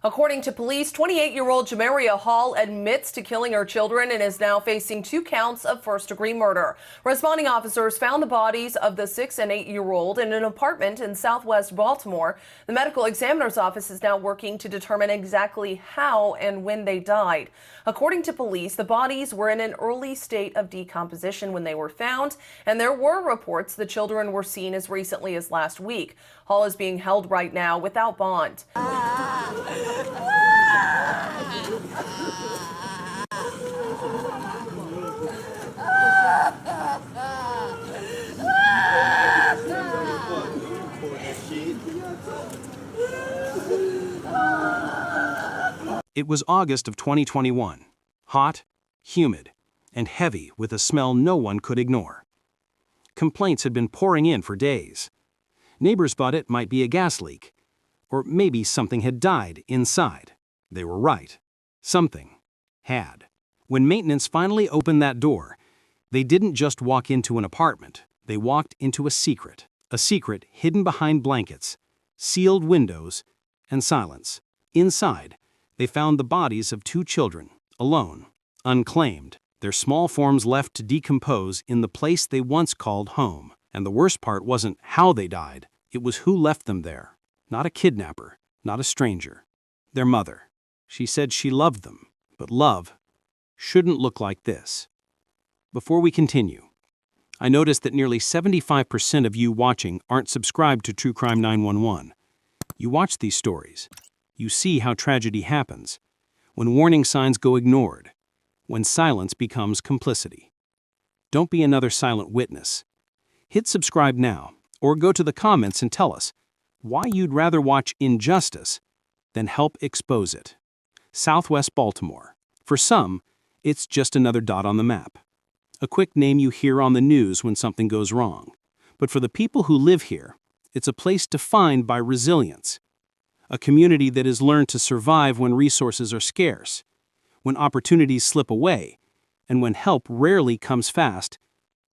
According to police, 28-year-old Jameria Hall admits to killing her children and is now facing 2 counts of first-degree murder. Responding officers found the bodies of the 6- and 8-year-old in an apartment in Southwest Baltimore. The medical examiner's office is now working to determine exactly how and when they died. According to police, the bodies were in an early state of decomposition when they were found, and there were reports the children were seen as recently as last week. Hall is being held right now without bond. It was August of 2021, hot, humid, and heavy with a smell no one could ignore. Complaints had been pouring in for days. Neighbors thought it might be a gas leak, or maybe something had died inside. They were right. Something had. When maintenance finally opened that door, they didn't just walk into an apartment. They walked into a secret hidden behind blankets, sealed windows, and silence. Inside, they found the bodies of 2 children, alone, unclaimed, their small forms left to decompose in the place they once called home. And the worst part wasn't how they died, it was who left them there. Not a kidnapper, not a stranger. Their mother. She said she loved them, but love shouldn't look like this. Before we continue, I noticed that nearly 75% of you watching aren't subscribed to True Crime 911. You watch these stories. You see how tragedy happens, when warning signs go ignored, when silence becomes complicity. Don't be another silent witness. Hit subscribe now, or go to the comments and tell us why you'd rather watch injustice than help expose it. Southwest Baltimore. For some, it's just another dot on the map. A quick name you hear on the news when something goes wrong. But for the people who live here, it's a place defined by resilience. A community that has learned to survive when resources are scarce, when opportunities slip away, and when help rarely comes fast,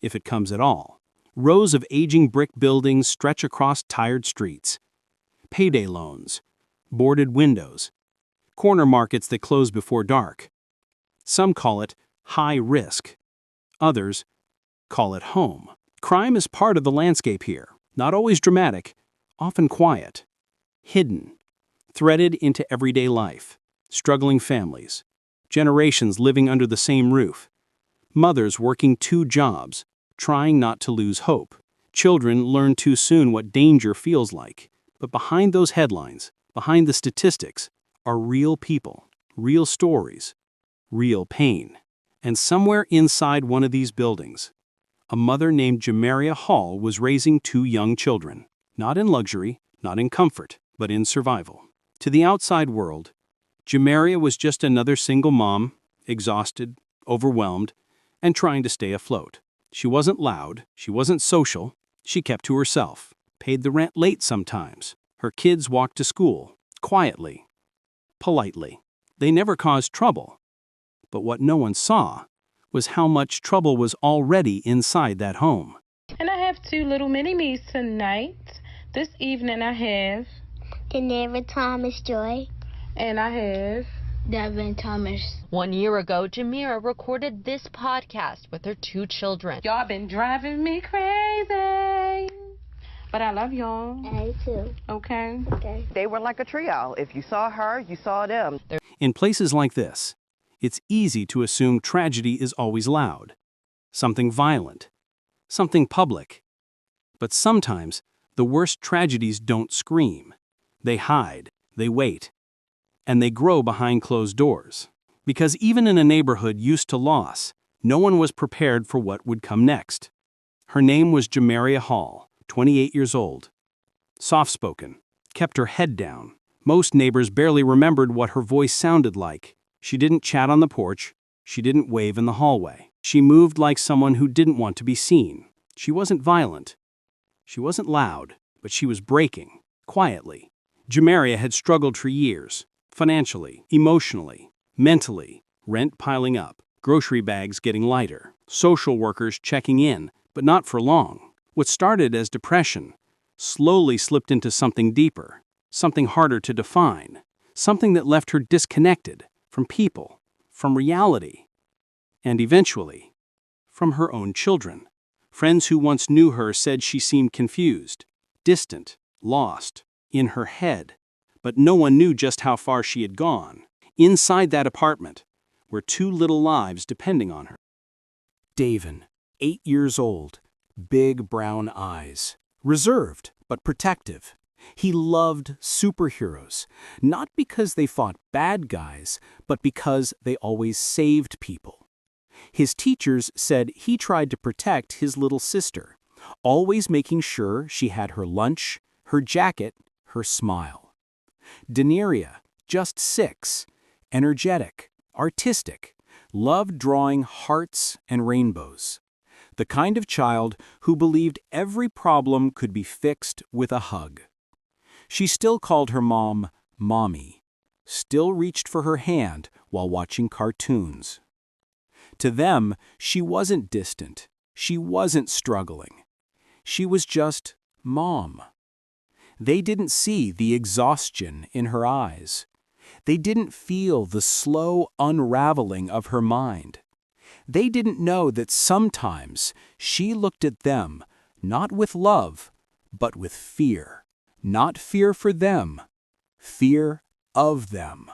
if it comes at all. Rows of aging brick buildings stretch across tired streets. Payday loans, boarded windows, corner markets that close before dark. Some call it high risk. Others call it home. Crime is part of the landscape here, not always dramatic, often quiet, hidden, threaded into everyday life. Struggling families, generations living under the same roof, mothers working 2 jobs, trying not to lose hope. Children learn too soon what danger feels like. But behind those headlines, behind the statistics, are real people, real stories, real pain. And somewhere inside one of these buildings, a mother named Jameria Hall was raising 2 young children, not in luxury, not in comfort, but in survival. To the outside world, Jameria was just another single mom, exhausted, overwhelmed, and trying to stay afloat. She wasn't loud, she wasn't social, she kept to herself, paid the rent late sometimes. Her kids walked to school, quietly, politely. They never caused trouble. But what no one saw was how much trouble was already inside that home. And I have 2 little mini-me's tonight. This evening I have Jameria Thomas Joy. And I have Davin Thomas. 1 year ago, Jameria recorded this podcast with her 2 children. Y'all been driving me crazy. But I love y'all. I too. Okay? Okay. They were like a trio. If you saw her, you saw them. In places like this, it's easy to assume tragedy is always loud, something violent, something public. But sometimes, the worst tragedies don't scream. They hide, they wait, and they grow behind closed doors. Because even in a neighborhood used to loss, no one was prepared for what would come next. Her name was Jameria Hall, 28 years old. Soft-spoken, kept her head down. Most neighbors barely remembered what her voice sounded like. She didn't chat on the porch. She didn't wave in the hallway. She moved like someone who didn't want to be seen. She wasn't violent. She wasn't loud, but she was breaking, quietly. Jameria had struggled for years, financially, emotionally, mentally, rent piling up, grocery bags getting lighter, social workers checking in, but not for long. What started as depression slowly slipped into something deeper, something harder to define, something that left her disconnected from people, from reality, and eventually, from her own children. Friends who once knew her said she seemed confused, distant, lost, in her head, but no one knew just how far she had gone. Inside that apartment were two little lives depending on her. Davin, 8 years old, big brown eyes, reserved but protective. He loved superheroes, not because they fought bad guys, but because they always saved people. His teachers said he tried to protect his little sister, always making sure she had her lunch, her jacket, her smile. Jameria, just 6, energetic, artistic, loved drawing hearts and rainbows. The kind of child who believed every problem could be fixed with a hug. She still called her mom Mommy, still reached for her hand while watching cartoons. To them, she wasn't distant, she wasn't struggling. She was just Mom. They didn't see the exhaustion in her eyes. They didn't feel the slow unraveling of her mind. They didn't know that sometimes she looked at them not with love, but with fear. Not fear for them, fear of them.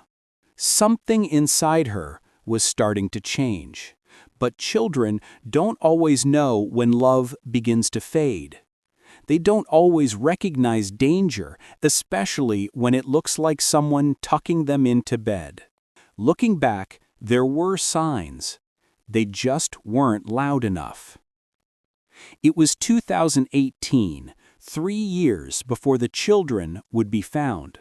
Something inside her was starting to change. But children don't always know when love begins to fade. They don't always recognize danger, especially when it looks like someone tucking them into bed. Looking back, there were signs. They just weren't loud enough. It was 2018, 3 years before the children would be found.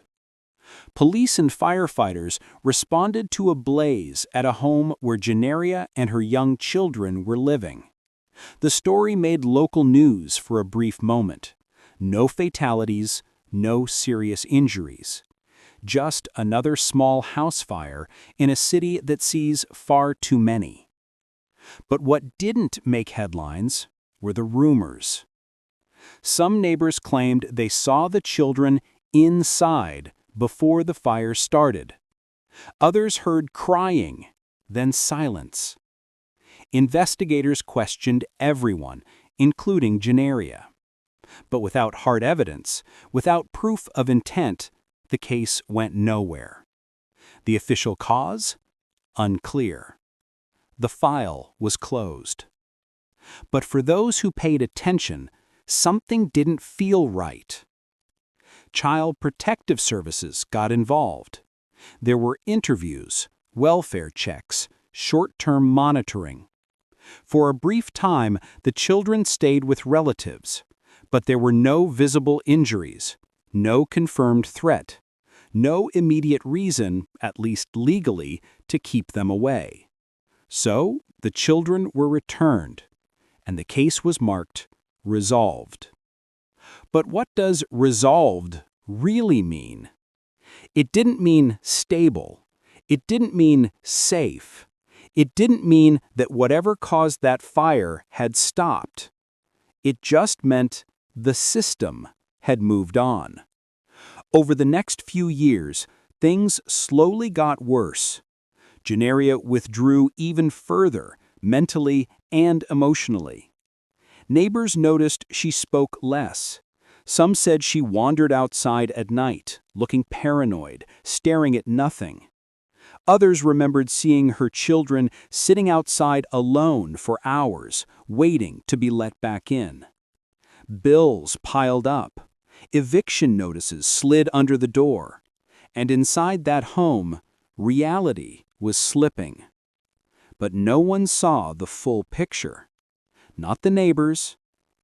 Police and firefighters responded to a blaze at a home where Jameria and her young children were living. The story made local news for a brief moment. No fatalities, no serious injuries. Just another small house fire in a city that sees far too many. But what didn't make headlines were the rumors. Some neighbors claimed they saw the children inside before the fire started. Others heard crying, then silence. Investigators questioned everyone, including Jameria. But without hard evidence, without proof of intent, the case went nowhere. The official cause? Unclear. The file was closed. But for those who paid attention, something didn't feel right. Child Protective Services got involved. There were interviews, welfare checks, short-term monitoring. For a brief time, the children stayed with relatives, but there were no visible injuries, no confirmed threat, no immediate reason, at least legally, to keep them away. So, the children were returned, and the case was marked resolved. But what does resolved really mean? It didn't mean stable. It didn't mean safe. It didn't mean that whatever caused that fire had stopped. It just meant the system had moved on. Over the next few years, things slowly got worse. Jameria withdrew even further, mentally and emotionally. Neighbors noticed she spoke less. Some said she wandered outside at night, looking paranoid, staring at nothing. Others remembered seeing her children sitting outside alone for hours, waiting to be let back in. Bills piled up. Eviction notices slid under the door. And inside that home, reality was slipping. But no one saw the full picture. Not the neighbors,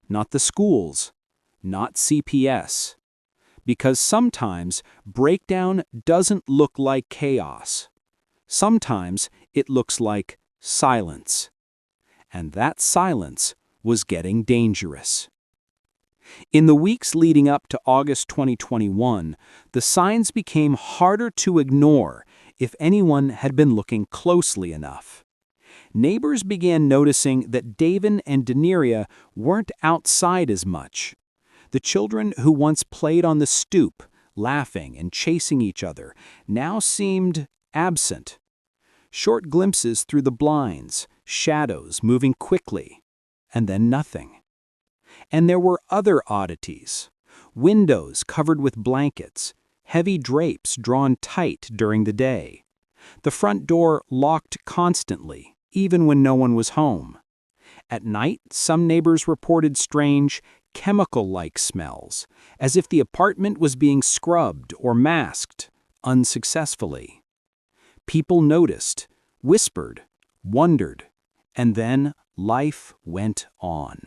not the schools, not CPS. Because sometimes breakdown doesn't look like chaos. Sometimes it looks like silence. And that silence was getting dangerous. In the weeks leading up to August 2021, the signs became harder to ignore if anyone had been looking closely enough. Neighbors began noticing that Davin and Jameria weren't outside as much. The children who once played on the stoop, laughing and chasing each other, now seemed absent. Short glimpses through the blinds, shadows moving quickly, and then nothing. And there were other oddities. Windows covered with blankets, heavy drapes drawn tight during the day. The front door locked constantly, even when no one was home. At night, some neighbors reported strange, chemical-like smells, as if the apartment was being scrubbed or masked, unsuccessfully. People noticed, whispered, wondered, and then life went on.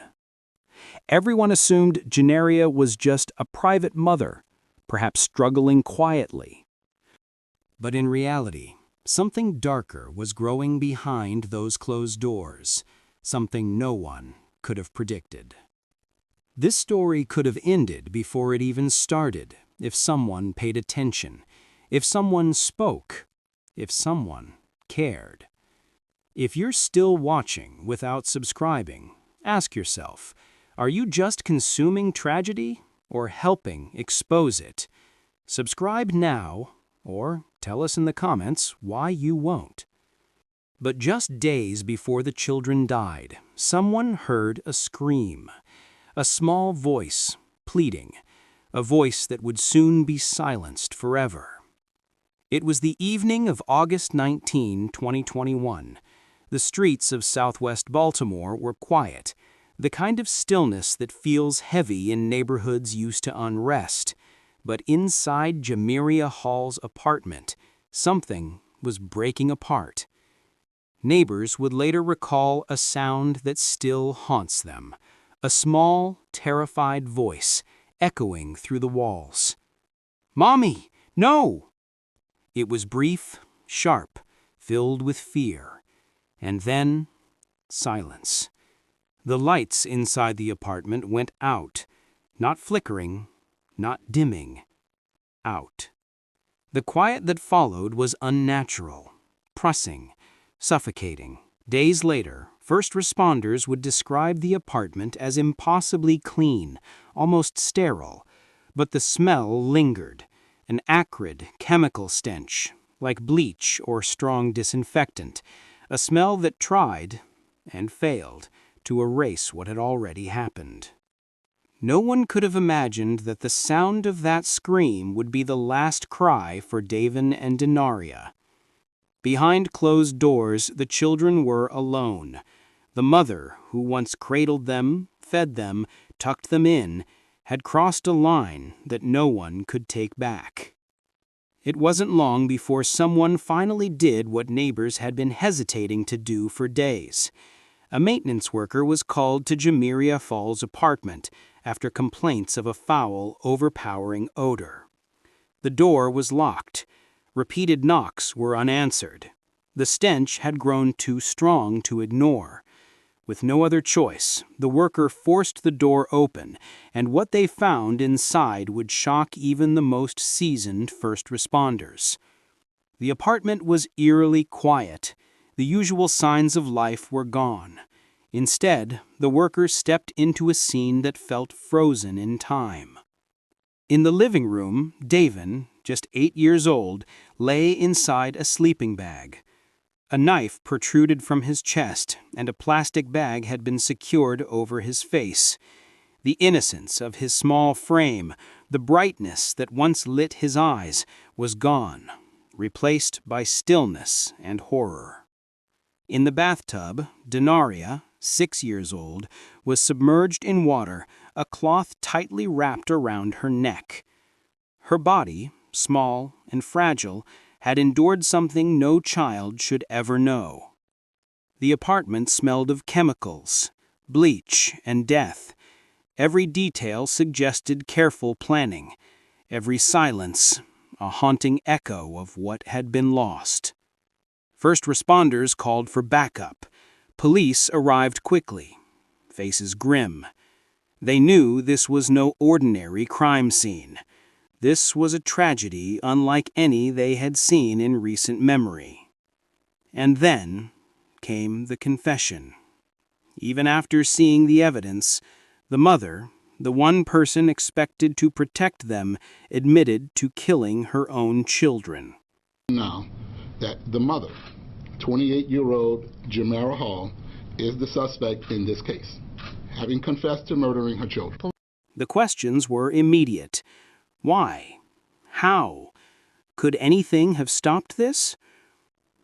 Everyone assumed Jameria was just a private mother, perhaps struggling quietly. But in reality, something darker was growing behind those closed doors, something no one could have predicted. This story could have ended before it even started, if someone paid attention, if someone spoke, if someone cared. If you're still watching without subscribing, ask yourself, are you just consuming tragedy or helping expose it? Subscribe now, or tell us in the comments why you won't. But just days before the children died, someone heard a scream. A small voice, pleading, a voice that would soon be silenced forever. It was the evening of August 19, 2021. The streets of Southwest Baltimore were quiet, the kind of stillness that feels heavy in neighborhoods used to unrest. But inside Jameria Hall's apartment, something was breaking apart. Neighbors would later recall a sound that still haunts them. A small, terrified voice echoing through the walls. "Mommy, no!" It was brief, sharp, filled with fear. And then, silence. The lights inside the apartment went out, not flickering, not dimming, out. The quiet that followed was unnatural, pressing, suffocating. Days later, first responders would describe the apartment as impossibly clean, almost sterile, but the smell lingered, an acrid chemical stench, like bleach or strong disinfectant, a smell that tried, and failed, to erase what had already happened. No one could have imagined that the sound of that scream would be the last cry for Davin and Denaria. Behind closed doors, the children were alone. The mother, who once cradled them, fed them, tucked them in, had crossed a line that no one could take back. It wasn't long before someone finally did what neighbors had been hesitating to do for days. A maintenance worker was called to Jameria Hall's apartment after complaints of a foul, overpowering odor. The door was locked. Repeated knocks were unanswered. The stench had grown too strong to ignore. With no other choice, the worker forced the door open, and what they found inside would shock even the most seasoned first responders. The apartment was eerily quiet. The usual signs of life were gone. Instead, the workers stepped into a scene that felt frozen in time. In the living room, Davin, just 8 years old, lay inside a sleeping bag. A knife protruded from his chest, and a plastic bag had been secured over his face. The innocence of his small frame, the brightness that once lit his eyes, was gone, replaced by stillness and horror. In the bathtub, Denaria, 6 years old, was submerged in water, a cloth tightly wrapped around her neck. Her body, small and fragile, had endured something no child should ever know. The apartment smelled of chemicals, bleach, and death. Every detail suggested careful planning. Every silence, a haunting echo of what had been lost. First responders called for backup. Police arrived quickly, faces grim. They knew this was no ordinary crime scene. This was a tragedy unlike any they had seen in recent memory. And then came the confession. Even after seeing the evidence, the mother, the one person expected to protect them, admitted to killing her own children. Now that the mother, 28-year-old Jameria Hall, is the suspect in this case, having confessed to murdering her children. The questions were immediate. Why? How? Could anything have stopped this?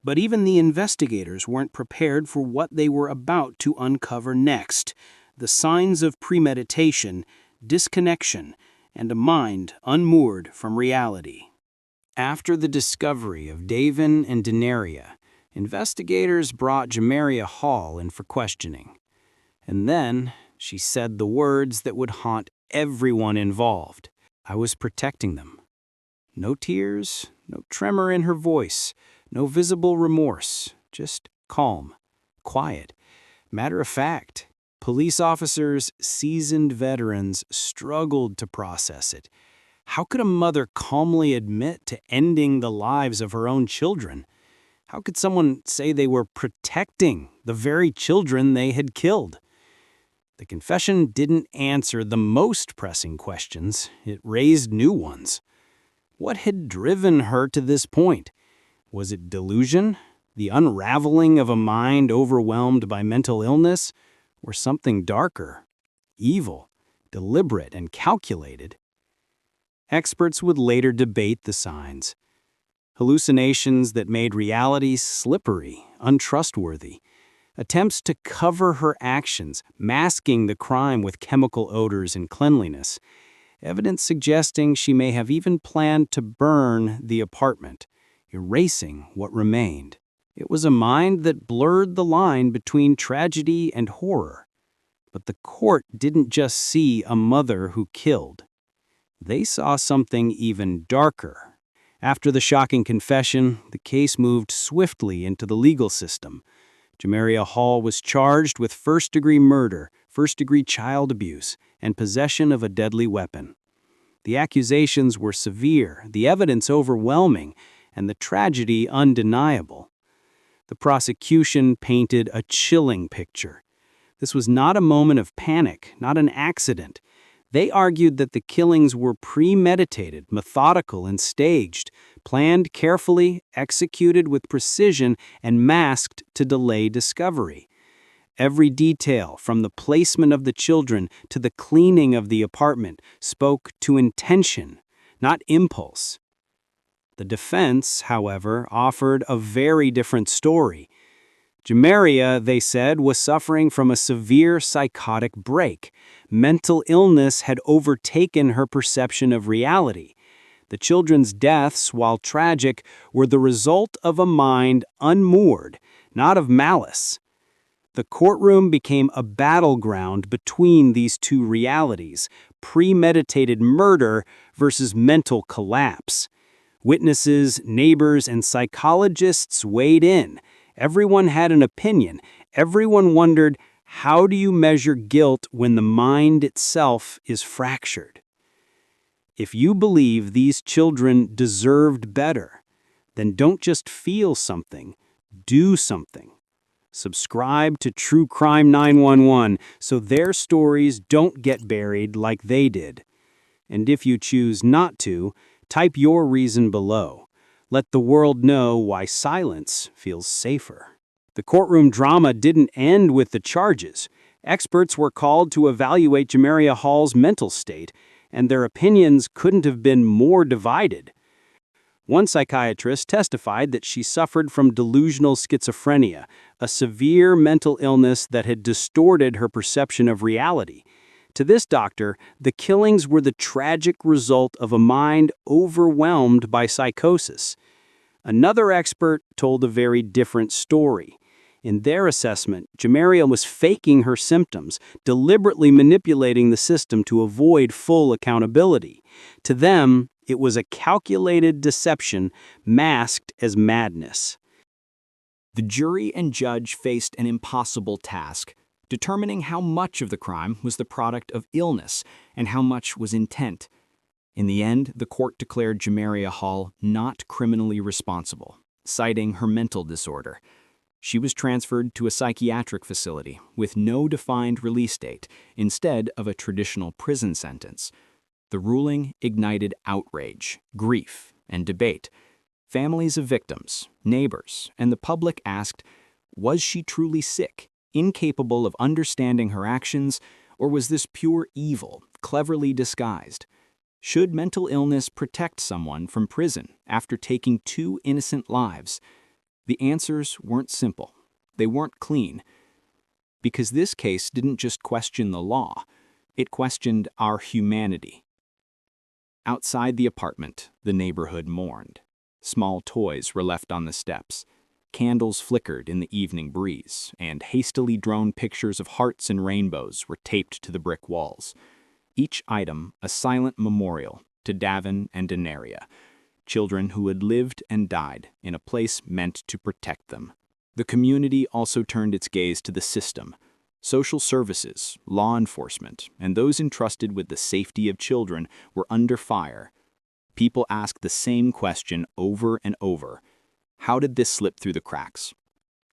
But even the investigators weren't prepared for what they were about to uncover next: the signs of premeditation, disconnection, and a mind unmoored from reality. After the discovery of Davin and Jameria, investigators brought Jameria Hall in for questioning. And then she said the words that would haunt everyone involved. I was protecting them. No tears, no tremor in her voice, no visible remorse, just calm, quiet, matter of fact. Police officers, seasoned veterans, struggled to process it. How could a mother calmly admit to ending the lives of her own children? How could someone say they were protecting the very children they had killed? The confession didn't answer the most pressing questions. It raised new ones. What had driven her to this point? Was it delusion, the unraveling of a mind overwhelmed by mental illness, or something darker, evil, deliberate, and calculated? Experts would later debate the signs. Hallucinations that made reality slippery, untrustworthy. Attempts to cover her actions, masking the crime with chemical odors and cleanliness. Evidence suggesting she may have even planned to burn the apartment, erasing what remained. It was a mind that blurred the line between tragedy and horror. But the court didn't just see a mother who killed. They saw something even darker. After the shocking confession, the case moved swiftly into the legal system. Jameria Hall was charged with first-degree murder, first-degree child abuse, and possession of a deadly weapon. The accusations were severe, the evidence overwhelming, and the tragedy undeniable. The prosecution painted a chilling picture. This was not a moment of panic, not an accident. They argued that the killings were premeditated, methodical, and staged, planned carefully, executed with precision, and masked to delay discovery. Every detail, from the placement of the children to the cleaning of the apartment, spoke to intention, not impulse. The defense, however, offered a very different story. Jameria, they said, was suffering from a severe psychotic break. Mental illness had overtaken her perception of reality. The children's deaths, while tragic, were the result of a mind unmoored, not of malice. The courtroom became a battleground between these two realities: premeditated murder versus mental collapse. Witnesses, neighbors, and psychologists weighed in. Everyone had an opinion. Everyone wondered, how do you measure guilt when the mind itself is fractured? If you believe these children deserved better, then don't just feel something, do something. Subscribe to True Crime 911 so their stories don't get buried like they did. And if you choose not to, type your reason below. Let the world know why silence feels safer. The courtroom drama didn't end with the charges. Experts were called to evaluate Jameria Hall's mental state, and their opinions couldn't have been more divided. One psychiatrist testified that she suffered from delusional schizophrenia, a severe mental illness that had distorted her perception of reality. To this doctor, the killings were the tragic result of a mind overwhelmed by psychosis. Another expert told a very different story. In their assessment, Jameria was faking her symptoms, deliberately manipulating the system to avoid full accountability. To them, it was a calculated deception masked as madness. The jury and judge faced an impossible task, determining how much of the crime was the product of illness and how much was intent. In the end, the court declared Jameria Hall not criminally responsible, citing her mental disorder. She was transferred to a psychiatric facility with no defined release date instead of a traditional prison sentence. The ruling ignited outrage, grief, and debate. Families of victims, neighbors, and the public asked, was she truly sick, incapable of understanding her actions, or was this pure evil, cleverly disguised? Should mental illness protect someone from prison after taking 2 innocent lives? The answers weren't simple. They weren't clean. Because this case didn't just question the law, it questioned our humanity. Outside the apartment, the neighborhood mourned. Small toys were left on the steps. Candles flickered in the evening breeze, and hastily drawn pictures of hearts and rainbows were taped to the brick walls. Each item a silent memorial to Davin and Jameria, children who had lived and died in a place meant to protect them. The community also turned its gaze to the system. Social services, law enforcement, and those entrusted with the safety of children were under fire. People asked the same question over and over. How did this slip through the cracks?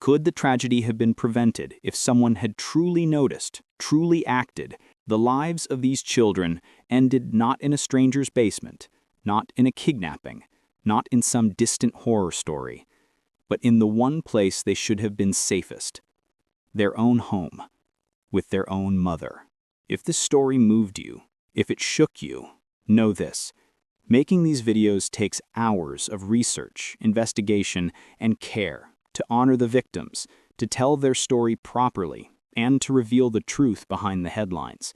Could the tragedy have been prevented if someone had truly noticed, truly acted? The lives of these children ended not in a stranger's basement, not in a kidnapping, not in some distant horror story, but in the one place they should have been safest, their own home, with their own mother. If this story moved you, if it shook you, know this. Making these videos takes hours of research, investigation, and care to honor the victims, to tell their story properly, and to reveal the truth behind the headlines.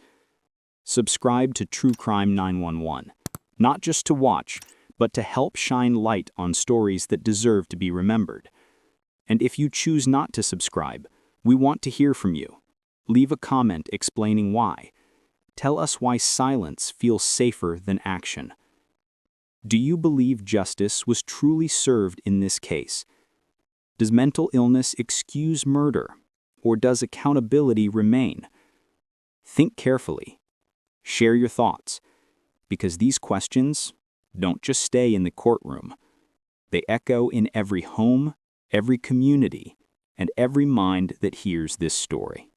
Subscribe to True Crime 911, not just to watch, but to help shine light on stories that deserve to be remembered. And if you choose not to subscribe, we want to hear from you. Leave a comment explaining why. Tell us why silence feels safer than action. Do you believe justice was truly served in this case? Does mental illness excuse murder, or does accountability remain? Think carefully. Share your thoughts, because these questions don't just stay in the courtroom. They echo in every home, every community, and every mind that hears this story.